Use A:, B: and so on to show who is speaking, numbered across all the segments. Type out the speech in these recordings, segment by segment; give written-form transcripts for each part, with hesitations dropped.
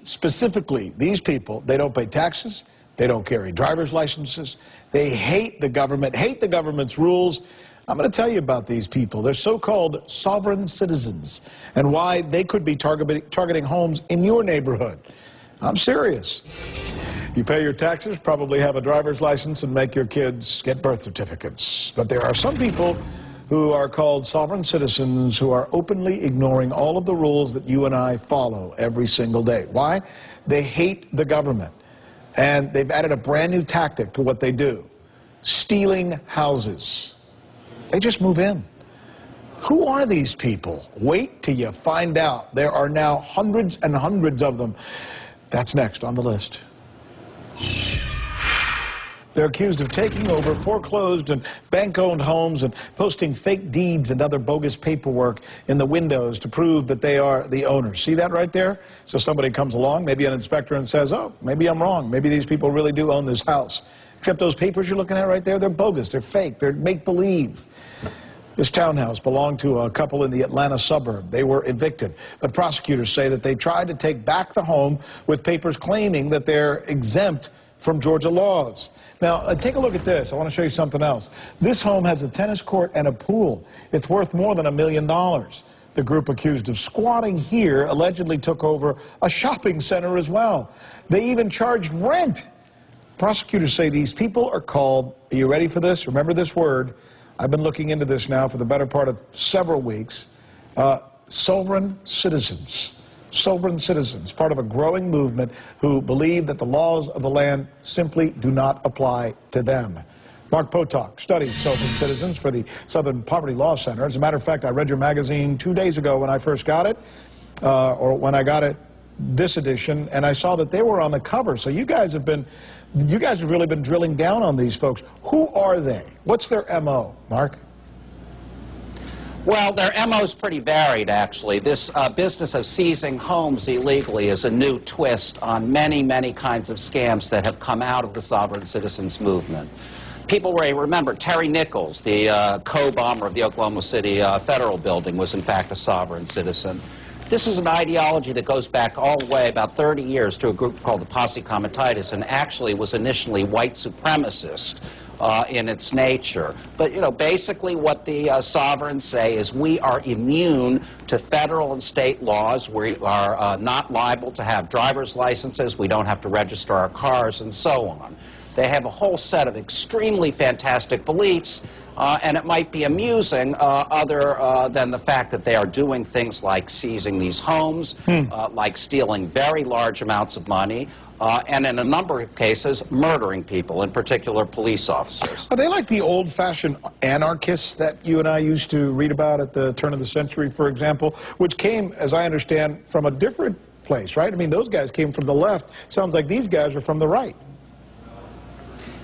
A: specifically, these people, they don't pay taxes, they don't carry driver's licenses, they hate the government, hate the government's rules. I'm going to tell you about these people. They're so-called sovereign citizens and why they could be targeting homes in your neighborhood. I'm serious. You pay your taxes, probably have a driver's license, and make your kids get birth certificates. But there are some people who are called sovereign citizens who are openly ignoring all of the rules that you and I follow every single day. Why? They hate the government. And they've added a brand new tactic to what they do: stealing houses. They just move in. Who are these people? Wait till you find out. There are now hundreds and hundreds of them. That's next on the list. They're accused of taking over foreclosed and bank-owned homes and posting fake deeds and other bogus paperwork in the windows to prove that they are the owners. See that right there? So somebody comes along, maybe an inspector, and says, oh, maybe I'm wrong. Maybe these people really do own this house. Except those papers you're looking at right there, they're bogus, they're fake, they're make-believe. This townhouse belonged to a couple in the Atlanta suburb. They were evicted, but prosecutors say that they tried to take back the home with papers claiming that they're exempt from Georgia laws. Now, take a look at this. I want to show you something else. This home has a tennis court and a pool. It's worth more than $1 million. The group accused of squatting here allegedly took over a shopping center as well. They even charged rent. Prosecutors say these people are called, are you ready for this? Remember this word. I've been looking into this now for the better part of several weeks. Sovereign citizens. Sovereign citizens, part of a growing movement who believe that the laws of the land simply do not apply to them. Mark Potok studies sovereign citizens for the Southern Poverty Law Center. As a matter of fact, I read your magazine 2 days ago when I first got it, or when I got it this edition, and I saw that they were on the cover. So you guys have really been drilling down on these folks. Who are they? What's their MO, Mark?
B: Well, their MO is pretty varied, actually. This business of seizing homes illegally is a new twist on many, many kinds of scams that have come out of the sovereign citizens movement. People may remember Terry Nichols, the co-bomber of the Oklahoma City Federal Building, was in fact a sovereign citizen. This is an ideology that goes back all the way about 30 years to a group called the Posse Comitatus, and actually was initially white supremacist in its nature. But, you know, basically what the sovereigns say is we are immune to federal and state laws. We are not liable to have driver's licenses. We don't have to register our cars, and so on. They have a whole set of extremely fantastic beliefs, and it might be amusing other than the fact that they are doing things like seizing these homes, like stealing very large amounts of money, and in a number of cases, murdering people, in particular police officers.
A: Are they like the old-fashioned anarchists that you and I used to read about at the turn of the century, for example, which came, as I understand, from a different place, right? I mean, those guys came from the left. Sounds like these guys are from the right.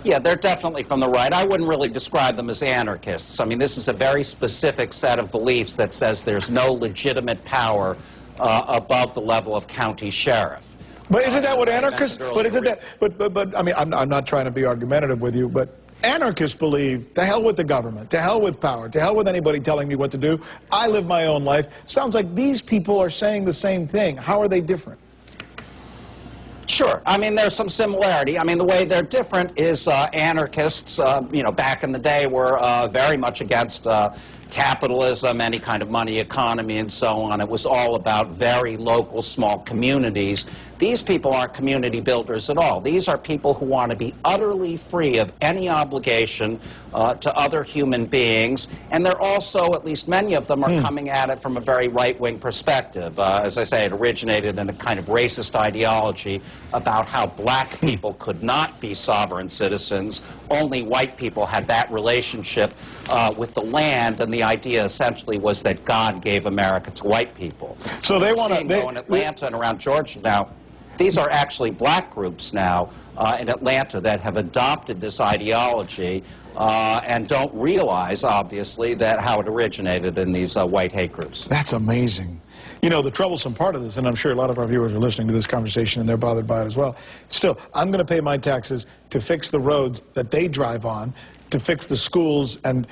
B: Yeah, they're definitely from the right. I wouldn't really describe them as anarchists. I mean, this is a very specific set of beliefs that says there's no legitimate power above the level of county sheriff.
A: But isn't that what anarchists, but isn't that, but I mean, I'm not trying to be argumentative with you, but anarchists believe, to hell with the government, to hell with power, to hell with anybody telling me what to do. I live my own life. Sounds like these people are saying the same thing. How are they different?
B: Sure. I mean, there's some similarity. I mean, the way they're different is anarchists, you know, back in the day were very much against capitalism, any kind of money economy, and so on. It was all about very local, small communities. These people aren't community builders at all. These are people who want to be utterly free of any obligation to other human beings, and they're also, at least many of them, are coming at it from a very right-wing perspective. As I say, it originated in a kind of racist ideology about how black people could not be sovereign citizens. Only white people had that relationship with the land, and the idea essentially was that God gave America to white people.
A: So they want to...
B: in Atlanta and around Georgia now, these are actually black groups now in Atlanta that have adopted this ideology and don't realize, obviously, that how it originated in these white hate groups.
A: That's amazing. You know, the troublesome part of this, and I'm sure a lot of our viewers are listening to this conversation and they're bothered by it as well. Still, I'm going to pay my taxes to fix the roads that they drive on, to fix the schools and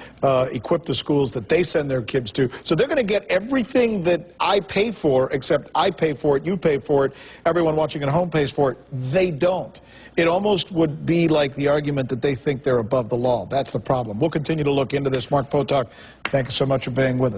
A: equip the schools that they send their kids to. So they're going to get everything that I pay for, except I pay for it, you pay for it, everyone watching at home pays for it. They don't. It almost would be like the argument that they think they're above the law. That's the problem. We'll continue to look into this. Mark Potok, thank you so much for being with us.